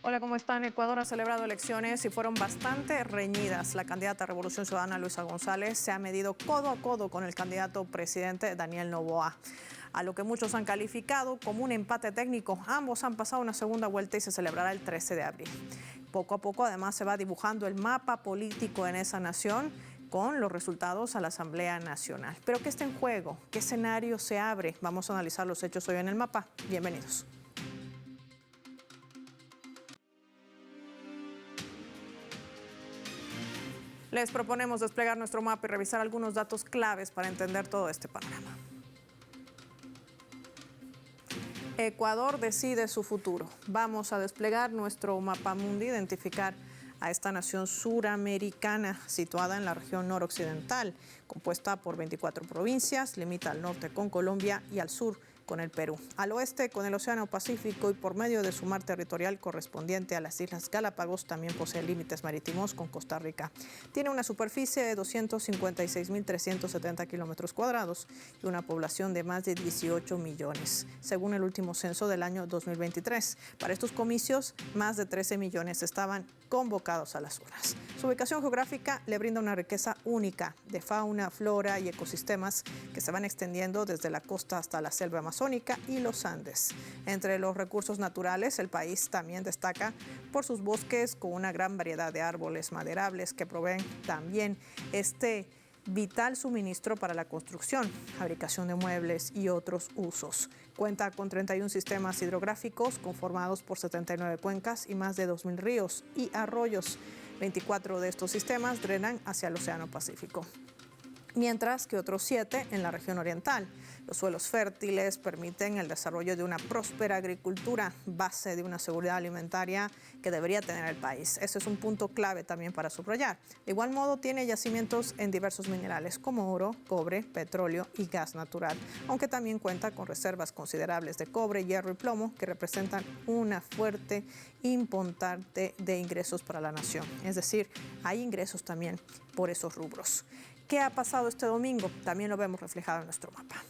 Hola, ¿cómo están? Ecuador ha celebrado elecciones y fueron bastante reñidas. La candidata a Revolución Ciudadana, Luisa González, se ha medido codo a codo con el candidato presidente Daniel Noboa, a lo que muchos han calificado como un empate técnico. Ambos han pasado una segunda vuelta y se celebrará el 13 de abril. Poco a poco, además, se va dibujando el mapa político en esa nación con los resultados a la Asamblea Nacional. ¿Pero qué está en juego? ¿Qué escenario se abre? Vamos a analizar los hechos hoy en el mapa. Bienvenidos. Les proponemos desplegar nuestro mapa y revisar algunos datos claves para entender todo este panorama. Ecuador decide su futuro. Vamos a desplegar nuestro mapa mundi, identificar a esta nación suramericana situada en la región noroccidental, compuesta por 24 provincias, limita al norte con Colombia y al sur con el Perú, al oeste con el Océano Pacífico y por medio de su mar territorial correspondiente a las Islas Galápagos también posee límites marítimos con Costa Rica. Tiene una superficie de 256.370 kilómetros cuadrados y una población de más de 18 millones, según el último censo del año 2023. Para estos comicios, más de 13 millones estaban convocados a las urnas. Su ubicación geográfica le brinda una riqueza única de fauna, flora y ecosistemas que se van extendiendo desde la costa hasta la selva amazónica y los Andes. Entre los recursos naturales, el país también destaca por sus bosques con una gran variedad de árboles maderables que proveen también vital suministro para la construcción, fabricación de muebles y otros usos. Cuenta con 31 sistemas hidrográficos conformados por 79 cuencas y más de 2.000 ríos y arroyos. 24 de estos sistemas drenan hacia el Océano Pacífico, mientras que otros 7 en la región oriental. Los suelos fértiles permiten el desarrollo de una próspera agricultura, base de una seguridad alimentaria que debería tener el país. Ese es un punto clave también para subrayar. De igual modo, tiene yacimientos en diversos minerales como oro, cobre, petróleo y gas natural, aunque también cuenta con reservas considerables de cobre, hierro y plomo que representan una fuerte importante de ingresos para la nación. Es decir, hay ingresos también por esos rubros. ¿Qué ha pasado este domingo? También lo vemos reflejado en nuestro mapa.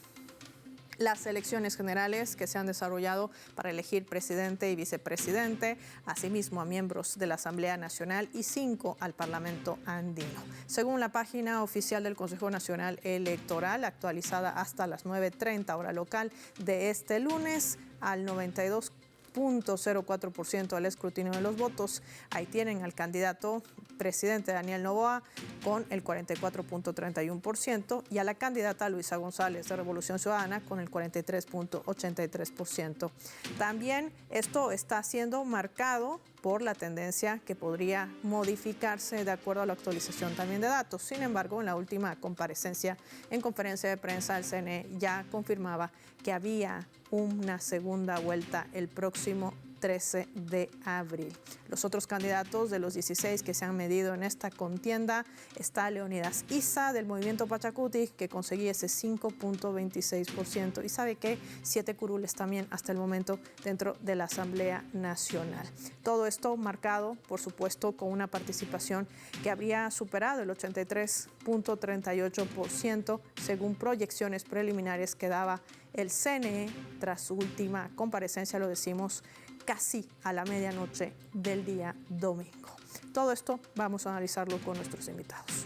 Las elecciones generales que se han desarrollado para elegir presidente y vicepresidente, asimismo a miembros de la Asamblea Nacional y 5 al Parlamento andino. Según la página oficial del Consejo Nacional Electoral, actualizada hasta las 9:30 hora local de este lunes, al 92.04% del escrutinio de los votos. Ahí tienen al candidato presidente Daniel Noboa con el 44.31% y a la candidata Luisa González de Revolución Ciudadana con el 43.83%. También esto está siendo marcado por la tendencia que podría modificarse de acuerdo a la actualización también de datos. Sin embargo, en la última comparecencia en conferencia de prensa, el CNE ya confirmaba que había una segunda vuelta el próximo 13 de abril. Los otros candidatos de los 16 que se han medido en esta contienda está Leonidas Issa del Movimiento Pachacuti, que conseguía ese 5.26%. Y sabe que 7 curules también hasta el momento dentro de la Asamblea Nacional. Todo esto marcado, por supuesto, con una participación que habría superado el 83.38% según proyecciones preliminares que daba el CNE tras su última comparecencia, lo decimos, casi a la medianoche del día domingo. Todo esto vamos a analizarlo con nuestros invitados.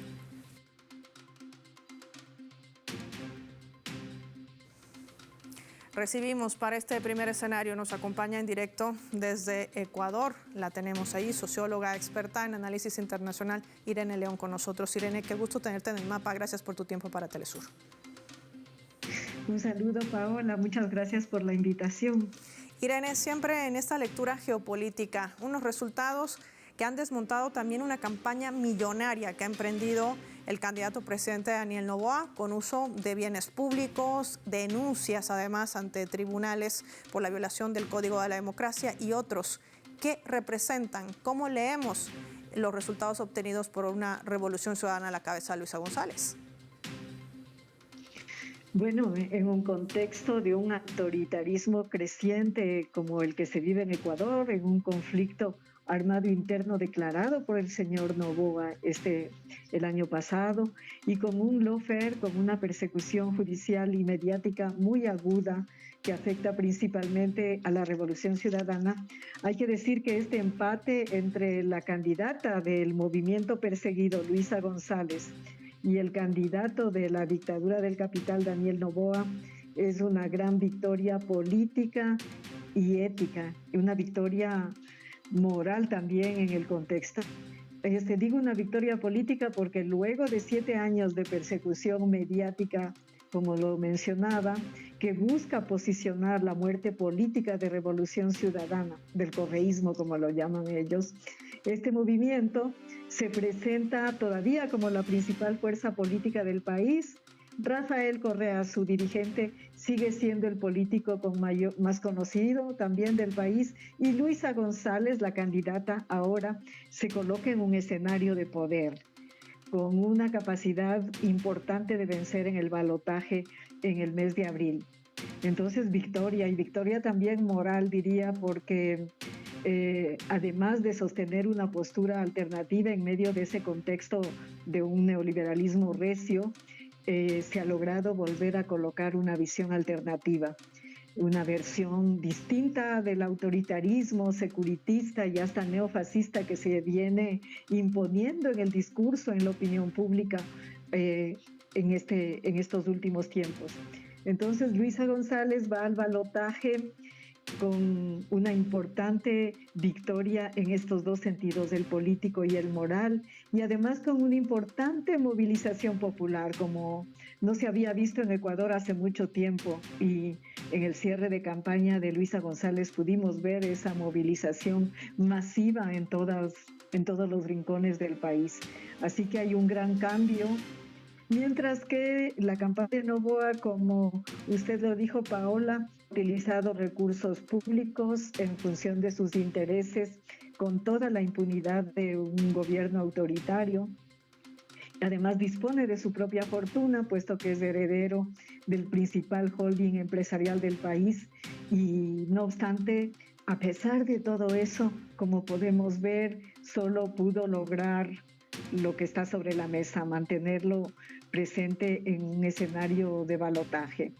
Recibimos para este primer escenario, nos acompaña en directo desde Ecuador, la tenemos ahí, socióloga experta en análisis internacional, Irene León con nosotros. Irene, qué gusto tenerte en el mapa, gracias por tu tiempo para Telesur. Un saludo, Paola, muchas gracias por la invitación. Irene, siempre en esta lectura geopolítica, unos resultados que han desmontado también una campaña millonaria que ha emprendido el candidato presidente Daniel Noboa con uso de bienes públicos, denuncias además ante tribunales por la violación del Código de la Democracia y otros. ¿Qué representan? ¿Cómo leemos los resultados obtenidos por una revolución ciudadana a la cabeza de Luisa González? Bueno, en un contexto de un autoritarismo creciente como el que se vive en Ecuador, en un conflicto armado interno declarado por el señor Noboa el año pasado, y con un lawfare, con una persecución judicial y mediática muy aguda que afecta principalmente a la Revolución Ciudadana, hay que decir que este empate entre la candidata del movimiento perseguido, Luisa González, y el candidato de la dictadura del capital, Daniel Noboa, es una gran victoria política y ética, una victoria moral también en el contexto. Digo una victoria política porque luego de 7 años de persecución mediática, como lo mencionaba, que busca posicionar la muerte política de Revolución Ciudadana, del correísmo como lo llaman ellos, este movimiento se presenta todavía como la principal fuerza política del país. Rafael Correa, su dirigente, sigue siendo el político más conocido también del país, y Luisa González, la candidata ahora, se coloca en un escenario de poder, con una capacidad importante de vencer en el balotaje en el mes de abril. Entonces, victoria, y victoria también moral, diría, porque además de sostener una postura alternativa en medio de ese contexto de un neoliberalismo recio, se ha logrado volver a colocar una visión alternativa, una versión distinta del autoritarismo securitista y hasta neofascista que se viene imponiendo en el discurso, en la opinión pública en estos últimos tiempos. Entonces, Luisa González va al balotaje con una importante victoria en estos dos sentidos, el político y el moral, y además con una importante movilización popular, como no se había visto en Ecuador hace mucho tiempo. Y en el cierre de campaña de Luisa González pudimos ver esa movilización masiva en todos los rincones del país. Así que hay un gran cambio. Mientras que la campaña de Noboa, como usted lo dijo, Paola, ha utilizado recursos públicos en función de sus intereses, con toda la impunidad de un gobierno autoritario. Además, dispone de su propia fortuna, puesto que es heredero del principal holding empresarial del país. Y no obstante, a pesar de todo eso, como podemos ver, solo pudo lograr lo que está sobre la mesa, mantenerlo presente en un escenario de balotaje.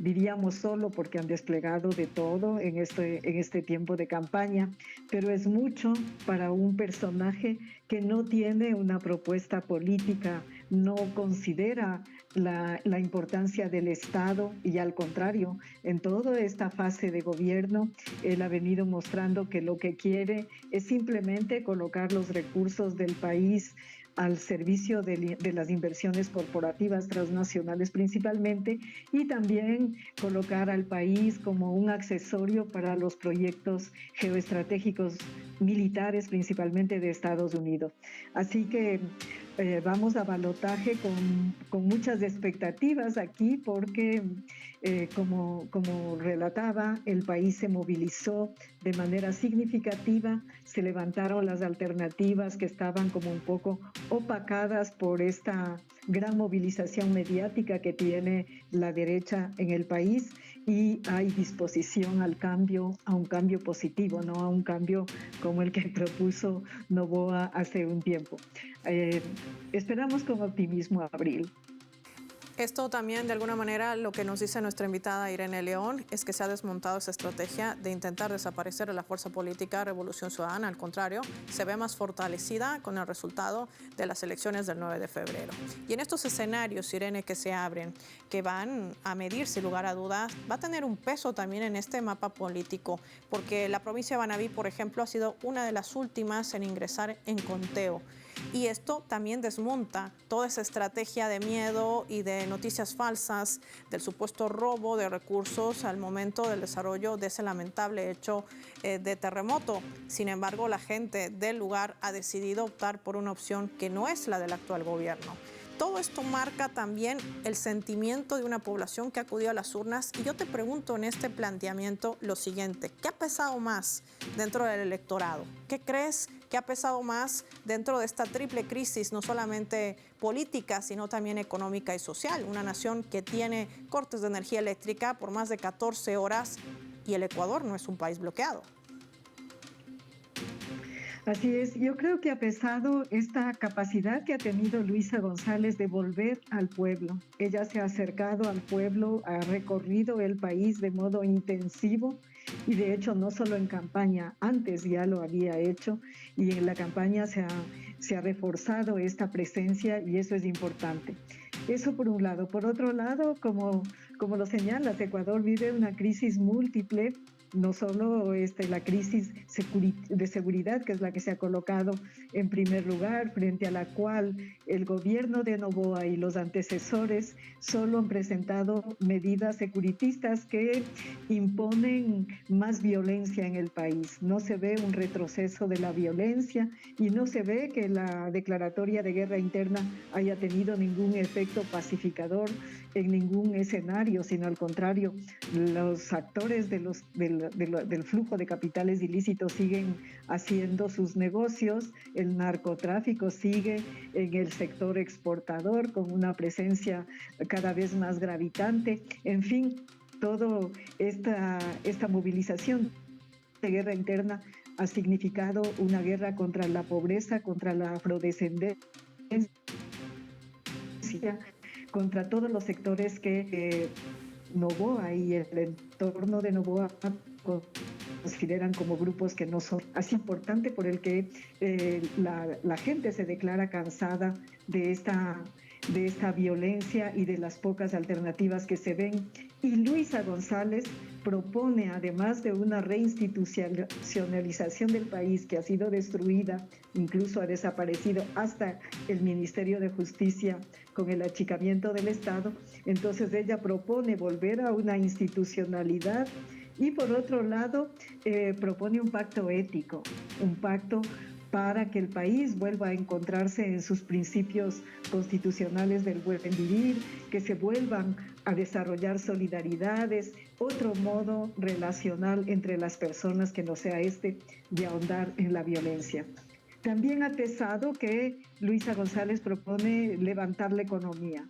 Diríamos solo porque han desplegado de todo en este tiempo de campaña, pero es mucho para un personaje que no tiene una propuesta política, no considera la importancia del Estado, y al contrario, en toda esta fase de gobierno, él ha venido mostrando que lo que quiere es simplemente colocar los recursos del país al servicio de las inversiones corporativas transnacionales principalmente, y también colocar al país como un accesorio para los proyectos geoestratégicos militares, principalmente de Estados Unidos. Así que vamos a balotaje con muchas expectativas aquí, porque como relataba, el país se movilizó de manera significativa, se levantaron las alternativas que estaban como un poco opacadas por esta gran movilización mediática que tiene la derecha en el país, y hay disposición al cambio, a un cambio positivo, no a un cambio como el que propuso Noboa hace un tiempo. Esperamos con optimismo abril. Esto también, de alguna manera, lo que nos dice nuestra invitada Irene León es que se ha desmontado esa estrategia de intentar desaparecer a la fuerza política Revolución Ciudadana. Al contrario, se ve más fortalecida con el resultado de las elecciones del 9 de febrero. Y en estos escenarios, Irene, que se abren, que van a medir, sin lugar a dudas, va a tener un peso también en este mapa político, porque la provincia de Manabí, por ejemplo, ha sido una de las últimas en ingresar en conteo. Y esto también desmonta toda esa estrategia de miedo y de noticias falsas, del supuesto robo de recursos al momento del desarrollo de ese lamentable hecho de terremoto. Sin embargo, la gente del lugar ha decidido optar por una opción que no es la del actual gobierno. Todo esto marca también el sentimiento de una población que acudió a las urnas. Y yo te pregunto en este planteamiento lo siguiente: ¿qué ha pesado más dentro del electorado? ¿Qué crees que ha pesado más dentro de esta triple crisis, no solamente política, sino también económica y social? Una nación que tiene cortes de energía eléctrica por más de 14 horas y el Ecuador no es un país bloqueado. Así es, yo creo que ha pesado esta capacidad que ha tenido Luisa González de volver al pueblo. Ella se ha acercado al pueblo, ha recorrido el país de modo intensivo y de hecho no solo en campaña, antes ya lo había hecho y en la campaña se ha reforzado esta presencia y eso es importante. Eso por un lado. Por otro lado, como lo señalas, Ecuador vive una crisis múltiple. No solo la crisis de seguridad, que es la que se ha colocado en primer lugar, frente a la cual el gobierno de Noboa y los antecesores solo han presentado medidas securitistas que imponen más violencia en el país. No se ve un retroceso de la violencia y no se ve que la declaratoria de guerra interna haya tenido ningún efecto pacificador en ningún escenario, sino al contrario, los actores del flujo de capitales ilícitos siguen haciendo sus negocios, el narcotráfico sigue en el sector exportador con una presencia cada vez más gravitante. En fin, toda esta movilización de guerra interna ha significado una guerra contra la pobreza, contra la afrodescendencia, contra todos los sectores que Noboa y el entorno de Noboa consideran como grupos que no son así importante, por el que la gente se declara cansada de esta violencia y de las pocas alternativas que se ven. Y Luisa González propone, además de una reinstitucionalización del país que ha sido destruida, incluso ha desaparecido hasta el Ministerio de Justicia con el achicamiento del Estado, entonces ella propone volver a una institucionalidad y por otro lado propone un pacto ético, un pacto para que el país vuelva a encontrarse en sus principios constitucionales del buen vivir, que se vuelvan a desarrollar solidaridades, otro modo relacional entre las personas que no sea de ahondar en la violencia. También ha pesado que Luisa González propone levantar la economía.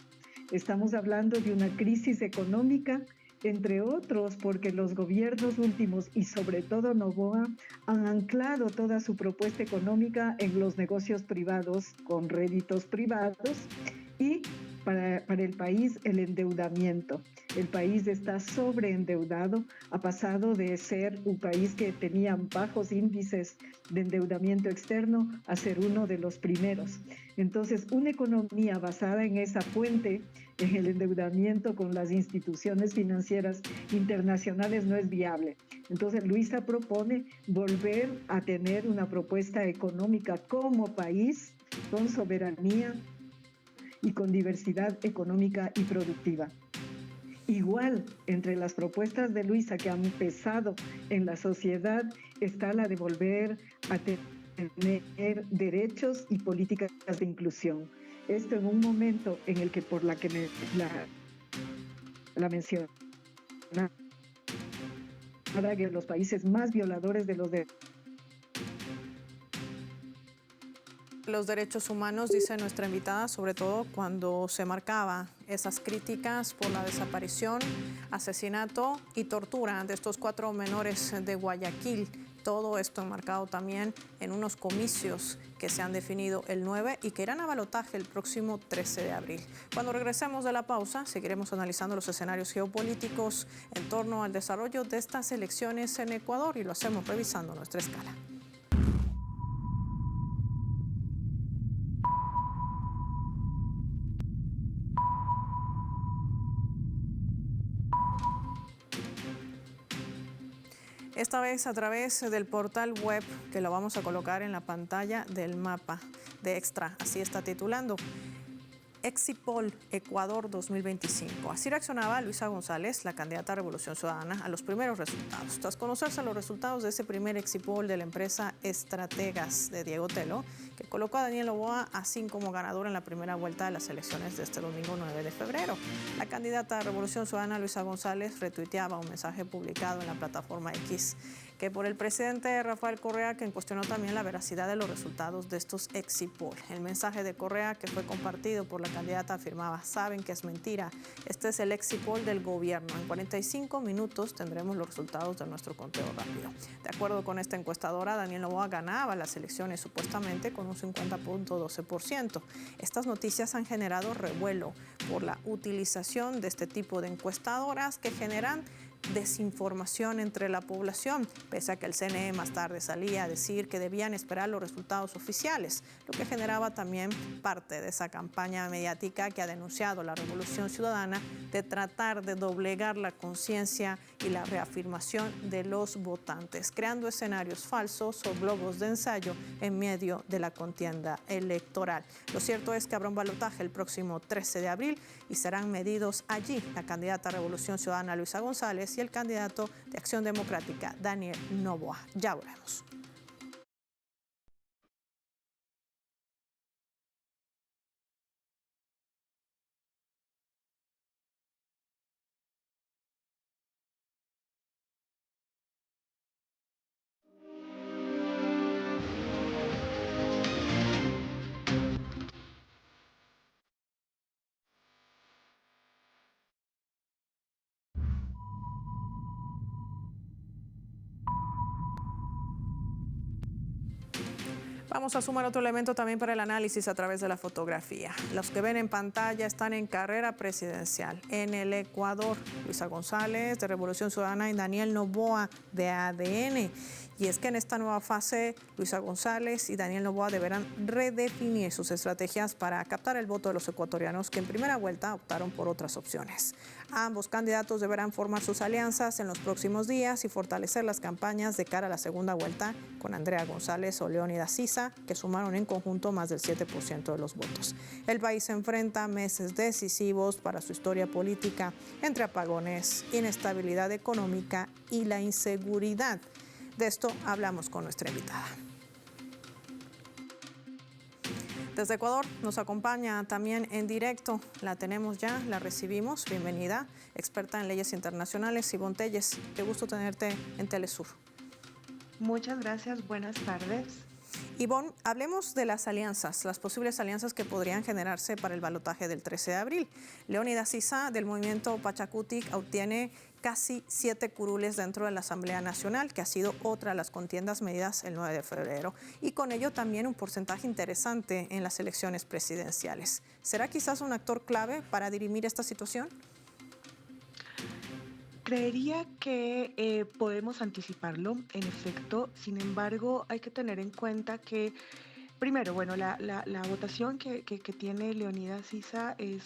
Estamos hablando de una crisis económica, entre otros porque los gobiernos últimos y sobre todo Noboa han anclado toda su propuesta económica en los negocios privados con réditos privados y para el país el endeudamiento. El país está sobreendeudado, ha pasado de ser un país que tenía bajos índices de endeudamiento externo a ser uno de los primeros. Entonces, una economía basada en esa fuente, en el endeudamiento con las instituciones financieras internacionales, no es viable. Entonces, Luisa propone volver a tener una propuesta económica como país, con soberanía y con diversidad económica y productiva. Igual, entre las propuestas de Luisa que han pesado en la sociedad está la de volver a tener derechos y políticas de inclusión. Esto en un momento en el que por la que la menciona, que los países más violadores de los derechos humanos, dice nuestra invitada, sobre todo cuando se marcaba esas críticas por la desaparición, asesinato y tortura de estos 4 menores de Guayaquil. Todo esto enmarcado también en unos comicios que se han definido el 9 y que irán a balotaje el próximo 13 de abril. Cuando regresemos de la pausa, seguiremos analizando los escenarios geopolíticos en torno al desarrollo de estas elecciones en Ecuador y lo hacemos revisando nuestra escala. Esta vez a través del portal web que lo vamos a colocar en la pantalla del mapa de Extra, así está titulando. Exit Poll Ecuador 2025. Así reaccionaba Luisa González, la candidata a Revolución Ciudadana, a los primeros resultados. Tras conocerse los resultados de ese primer Exit Poll de la empresa Estrategas de Diego Telo, que colocó a Daniel Noboa así como ganador en la primera vuelta de las elecciones de este domingo 9 de febrero. La candidata a Revolución Ciudadana, Luisa González, retuiteaba un mensaje publicado en la plataforma X, que por el presidente Rafael Correa, quien cuestionó también la veracidad de los resultados de estos Exit Poll. El mensaje de Correa, que fue compartido por la candidata, afirmaba: saben que es mentira, este es el Exit Poll del gobierno. En 45 minutos tendremos los resultados de nuestro conteo rápido. De acuerdo con esta encuestadora, Daniel Noboa ganaba las elecciones supuestamente con un 50.12%. Estas noticias han generado revuelo por la utilización de este tipo de encuestadoras que generan desinformación entre la población, pese a que el CNE más tarde salía a decir que debían esperar los resultados oficiales, lo que generaba también parte de esa campaña mediática que ha denunciado la Revolución Ciudadana de tratar de doblegar la conciencia y la reafirmación de los votantes, creando escenarios falsos o globos de ensayo en medio de la contienda electoral. Lo cierto es que habrá un balotaje el próximo 13 de abril y serán medidos allí la candidata a Revolución Ciudadana Luisa González y el candidato de Acción Democrática Daniel Noboa. Ya volvemos. Vamos a sumar otro elemento también para el análisis a través de la fotografía. Los que ven en pantalla están en carrera presidencial. En el Ecuador, Luisa González de Revolución Ciudadana y Daniel Noboa de ADN. Y es que en esta nueva fase, Luisa González y Daniel Noboa deberán redefinir sus estrategias para captar el voto de los ecuatorianos que en primera vuelta optaron por otras opciones. Ambos candidatos deberán formar sus alianzas en los próximos días y fortalecer las campañas de cara a la segunda vuelta con Andrea González o Leónidas Sisa, que sumaron en conjunto más del 7% de los votos. El país se enfrenta a meses decisivos para su historia política, entre apagones, inestabilidad económica y la inseguridad. De esto hablamos con nuestra invitada. Desde Ecuador nos acompaña también en directo, la tenemos ya, la recibimos, bienvenida, experta en leyes internacionales, Ivonne Telles. Qué gusto tenerte en Telesur. Muchas gracias, buenas tardes. Ivonne, hablemos de las alianzas, las posibles alianzas que podrían generarse para el balotaje del 13 de abril. Leónidas Sisa, del movimiento Pachakutik, obtiene casi 7 curules dentro de la Asamblea Nacional, que ha sido otra de las contiendas medidas el 9 de febrero. Y con ello también un porcentaje interesante en las elecciones presidenciales. ¿Será quizás un actor clave para dirimir esta situación? Creería que podemos anticiparlo, en efecto. Sin embargo, hay que tener en cuenta que, primero, bueno, la votación que tiene Leónidas Sisa es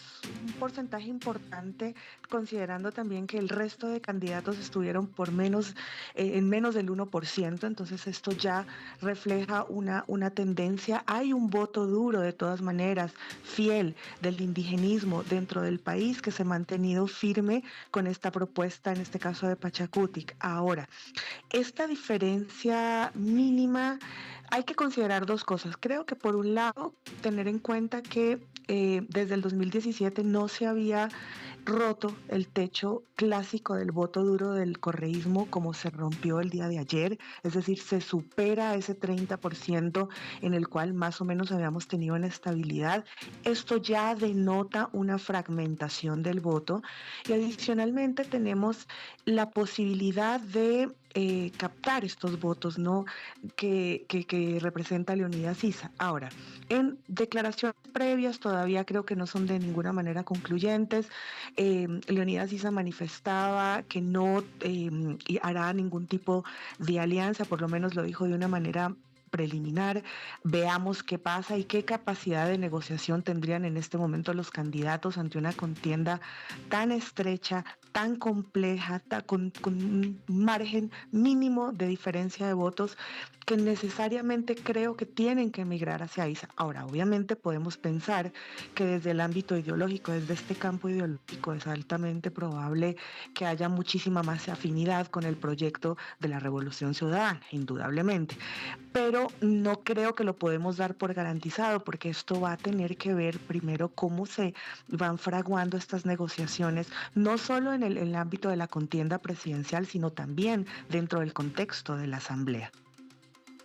un porcentaje importante, considerando también que el resto de candidatos estuvieron en menos del 1%, entonces esto ya refleja una tendencia. Hay un voto duro, de todas maneras, fiel del indigenismo dentro del país, que se ha mantenido firme con esta propuesta, en este caso de Pachakutik. Ahora, esta diferencia mínima, hay que considerar dos cosas. Creo que por un lado, tener en cuenta que desde el 2017 no se había roto el techo clásico del voto duro del correísmo como se rompió el día de ayer, es decir, se supera ese 30% en el cual más o menos habíamos tenido una estabilidad. Esto ya denota una fragmentación del voto y adicionalmente tenemos la posibilidad de captar estos votos, ¿no? que representa Leónidas Sisa. Ahora, en declaraciones previas todavía creo que no son de ninguna manera concluyentes. Leónidas Sisa manifestaba que no hará ningún tipo de alianza, por lo menos lo dijo de una manera preliminar, veamos qué pasa y qué capacidad de negociación tendrían en este momento los candidatos ante una contienda tan estrecha, tan compleja, con un margen mínimo de diferencia de votos que necesariamente creo que tienen que migrar hacia ISA. Ahora, obviamente podemos pensar que desde el ámbito ideológico, desde este campo ideológico, es altamente probable que haya muchísima más afinidad con el proyecto de la Revolución Ciudadana, indudablemente. Pero no creo que lo podemos dar por garantizado, porque esto va a tener que ver primero cómo se van fraguando estas negociaciones, no solo en el ámbito de la contienda presidencial, sino también dentro del contexto de la Asamblea.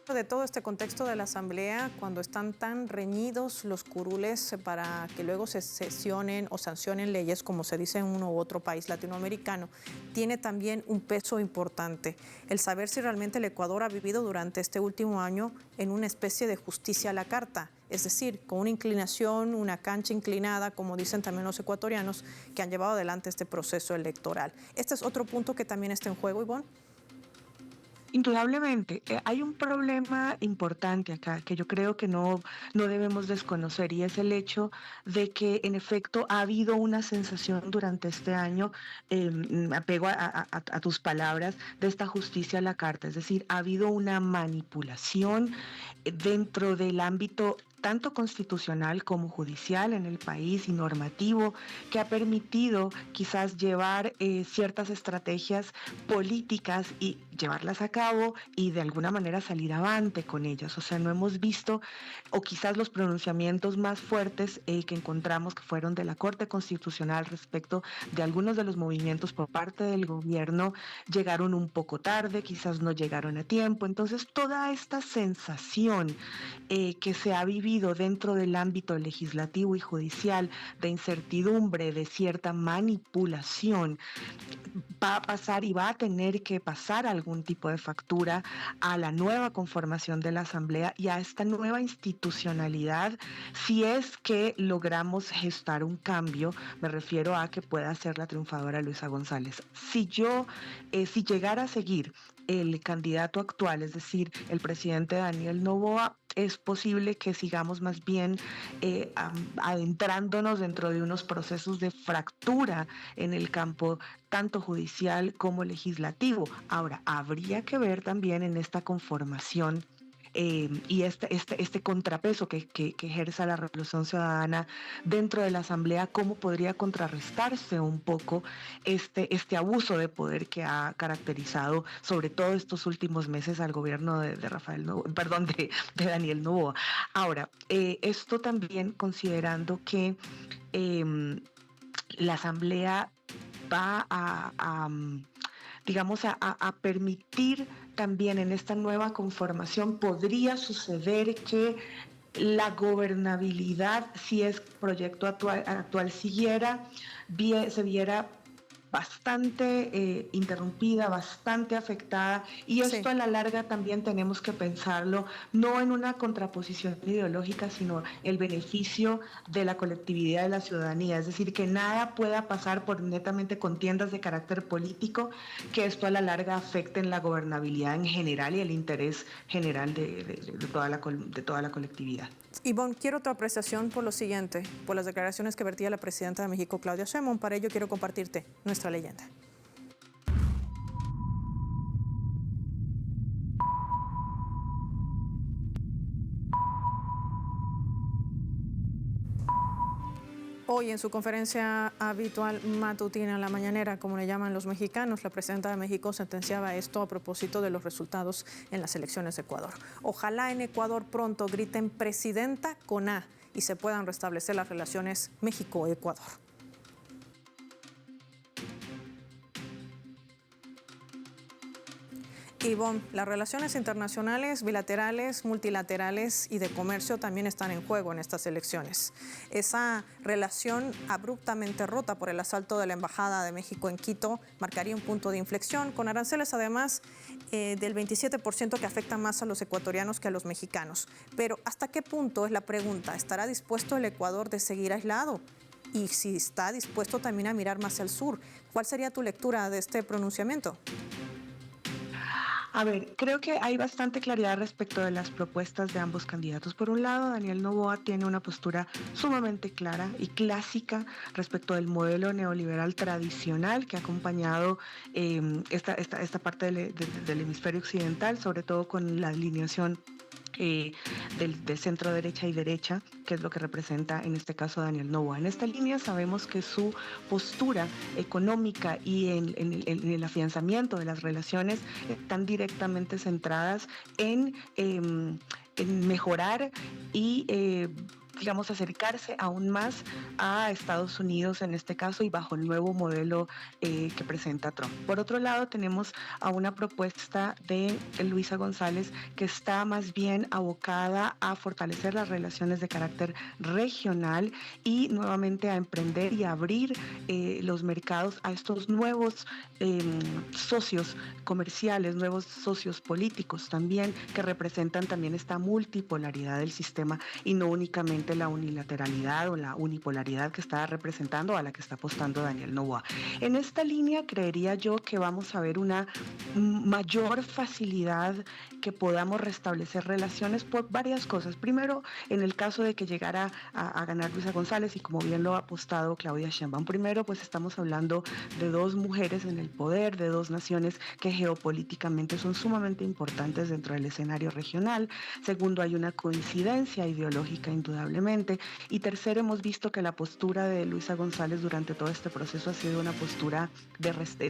De todo este contexto de la Asamblea, cuando están tan reñidos los curules para que luego se sesionen o sancionen leyes, como se dice en uno u otro país latinoamericano, tiene también un peso importante. El saber si realmente el Ecuador ha vivido durante este último año en una especie de justicia a la carta, es decir, con una inclinación, una cancha inclinada, como dicen también los ecuatorianos, que han llevado adelante este proceso electoral. Este es otro punto que también está en juego, Ivonne. Indudablemente, hay un problema importante acá que yo creo que no debemos desconocer, y es el hecho de que en efecto ha habido una sensación durante este año, me apego a tus palabras, de esta justicia a la carta, es decir, ha habido una manipulación dentro del ámbito tanto constitucional como judicial en el país y normativo, que ha permitido quizás llevar ciertas estrategias políticas y llevarlas a cabo y de alguna manera salir avante con ellas. O sea, no hemos visto, o quizás los pronunciamientos más fuertes que encontramos que fueron de la Corte Constitucional respecto de algunos de los movimientos por parte del gobierno, llegaron un poco tarde, quizás no llegaron a tiempo. Entonces, toda esta sensación que se ha vivido dentro del ámbito legislativo y judicial de incertidumbre, de cierta manipulación, va a pasar y va a tener que pasar algún tipo de factura a la nueva conformación de la Asamblea y a esta nueva institucionalidad, si es que logramos gestar un cambio. Me refiero a que pueda ser la triunfadora Luisa González. Si llegara a seguir el candidato actual, es decir, el presidente Daniel Noboa, es posible que sigamos más bien adentrándonos dentro de unos procesos de fractura en el campo tanto judicial como legislativo. Ahora, habría que ver también en esta conformación y este contrapeso que ejerza la Revolución Ciudadana dentro de la Asamblea, cómo podría contrarrestarse un poco este abuso de poder que ha caracterizado sobre todo estos últimos meses al gobierno de Daniel Noboa. Ahora, esto también considerando que la Asamblea va a permitir también en esta nueva conformación, podría suceder que la gobernabilidad, si es proyecto actual siguiera, se viera bastante interrumpida, bastante afectada, y esto sí, a la larga también tenemos que pensarlo, no en una contraposición ideológica, sino el beneficio de la colectividad de la ciudadanía, es decir, que nada pueda pasar por netamente contiendas de carácter político, que esto a la larga afecte en la gobernabilidad en general y el interés general de toda la colectividad. Ivonne, quiero tu apreciación por lo siguiente, por las declaraciones que vertía la presidenta de México, Claudia Sheinbaum. Para ello quiero compartirte nuestra leyenda. Hoy en su conferencia habitual matutina, la mañanera, como le llaman los mexicanos, la presidenta de México sentenciaba esto a propósito de los resultados en las elecciones de Ecuador. Ojalá en Ecuador pronto griten presidenta con A y se puedan restablecer las relaciones México-Ecuador. Ivonne, las relaciones internacionales, bilaterales, multilaterales y de comercio también están en juego en estas elecciones. Esa relación abruptamente rota por el asalto de la Embajada de México en Quito marcaría un punto de inflexión, con aranceles además del 27% que afecta más a los ecuatorianos que a los mexicanos. Pero ¿hasta qué punto es la pregunta? ¿Estará dispuesto el Ecuador de seguir aislado? Y si está dispuesto también a mirar más al sur, ¿cuál sería tu lectura de este pronunciamiento? A ver, creo que hay bastante claridad respecto de las propuestas de ambos candidatos. Por un lado, Daniel Noboa tiene una postura sumamente clara y clásica respecto del modelo neoliberal tradicional que ha acompañado esta parte del hemisferio occidental, sobre todo con la alineación del centro derecha y derecha, que es lo que representa en este caso Daniel Noboa. En esta línea sabemos que su postura económica y en el afianzamiento de las relaciones están directamente centradas en mejorar y digamos, acercarse aún más a Estados Unidos en este caso y bajo el nuevo modelo que presenta Trump. Por otro lado, tenemos a una propuesta de Luisa González que está más bien abocada a fortalecer las relaciones de carácter regional y nuevamente a emprender y a abrir los mercados a estos nuevos socios comerciales, nuevos socios políticos también, que representan también esta multipolaridad del sistema y no únicamente la unilateralidad o la unipolaridad que está representando, a la que está apostando Daniel Noboa. En esta línea creería yo que vamos a ver una mayor facilidad que podamos restablecer relaciones por varias cosas. Primero, en el caso de que llegara a ganar Luisa González y como bien lo ha apostado Claudia Sheinbaum, primero pues estamos hablando de dos mujeres en el poder, de dos naciones que geopolíticamente son sumamente importantes dentro del escenario regional. Segundo, hay una coincidencia ideológica indudablemente. Y tercero, hemos visto que la postura de Luisa González durante todo este proceso ha sido una postura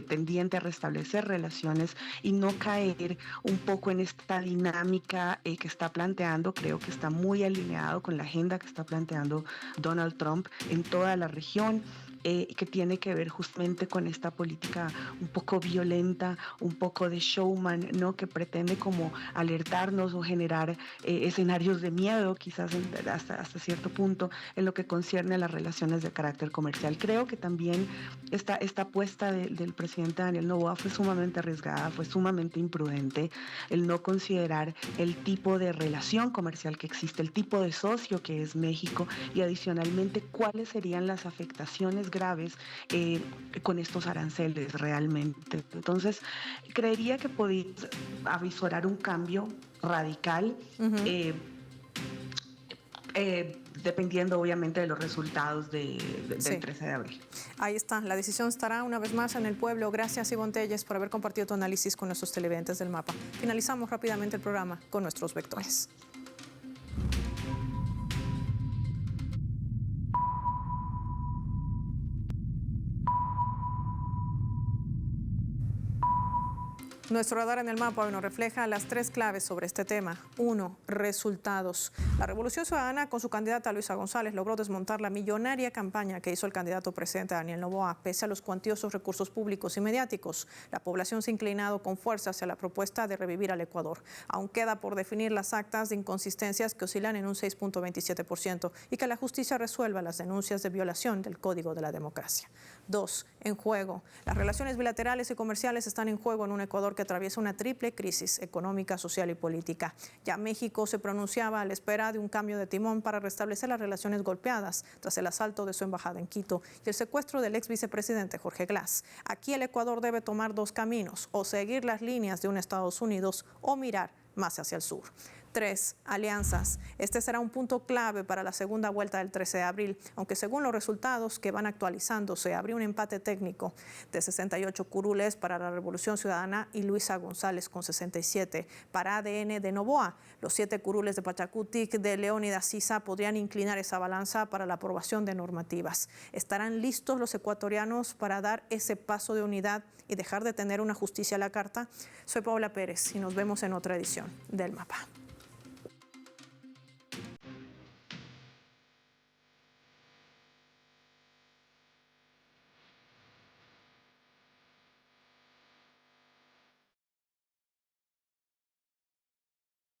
tendiente a restablecer relaciones y no caer un poco en esta dinámica que está planteando. Creo que está muy alineado con la agenda que está planteando Donald Trump en toda la región. Que tiene que ver justamente con esta política un poco violenta, un poco de showman, ¿no? Que pretende como alertarnos o generar escenarios de miedo, quizás hasta cierto punto, en lo que concierne a las relaciones de carácter comercial. Creo que también esta apuesta del presidente Daniel Noboa fue sumamente arriesgada, fue sumamente imprudente, el no considerar el tipo de relación comercial que existe, el tipo de socio que es México y adicionalmente cuáles serían las afectaciones graves con estos aranceles realmente. Entonces, creería que podía avisorar un cambio radical, dependiendo obviamente de los resultados del 13 de abril. Ahí está, la decisión estará una vez más en el pueblo. Gracias, Ivonne Telles, por haber compartido tu análisis con nuestros televidentes del Mapa. Finalizamos rápidamente el programa con nuestros vectores. Nuestro radar en el mapa hoy nos refleja las tres claves sobre este tema. 1. Resultados. La Revolución Ciudadana, con su candidata Luisa González, logró desmontar la millonaria campaña que hizo el candidato presidente Daniel Noboa, pese a los cuantiosos recursos públicos y mediáticos. La población se ha inclinado con fuerza hacia la propuesta de revivir al Ecuador. Aún queda por definir las actas de inconsistencias que oscilan en un 6.27% y que la justicia resuelva las denuncias de violación del Código de la Democracia. 2. En juego. Las relaciones bilaterales y comerciales están en juego en un Ecuador que atraviesa una triple crisis económica, social y política. Ya México se pronunciaba a la espera de un cambio de timón para restablecer las relaciones golpeadas tras el asalto de su embajada en Quito y el secuestro del ex vicepresidente Jorge Glass. Aquí el Ecuador debe tomar dos caminos, o seguir las líneas de un Estados Unidos o mirar más hacia el sur. 3. Alianzas. Este será un punto clave para la segunda vuelta del 13 de abril, aunque según los resultados que van actualizándose, habría un empate técnico de 68 curules para la Revolución Ciudadana y Luisa González con 67. Para ADN de Noboa, los 7 curules de Pachacutic de Leónidas Sisa podrían inclinar esa balanza para la aprobación de normativas. ¿Estarán listos los ecuatorianos para dar ese paso de unidad y dejar de tener una justicia a la carta? Soy Paula Pérez y nos vemos en otra edición del Mapa.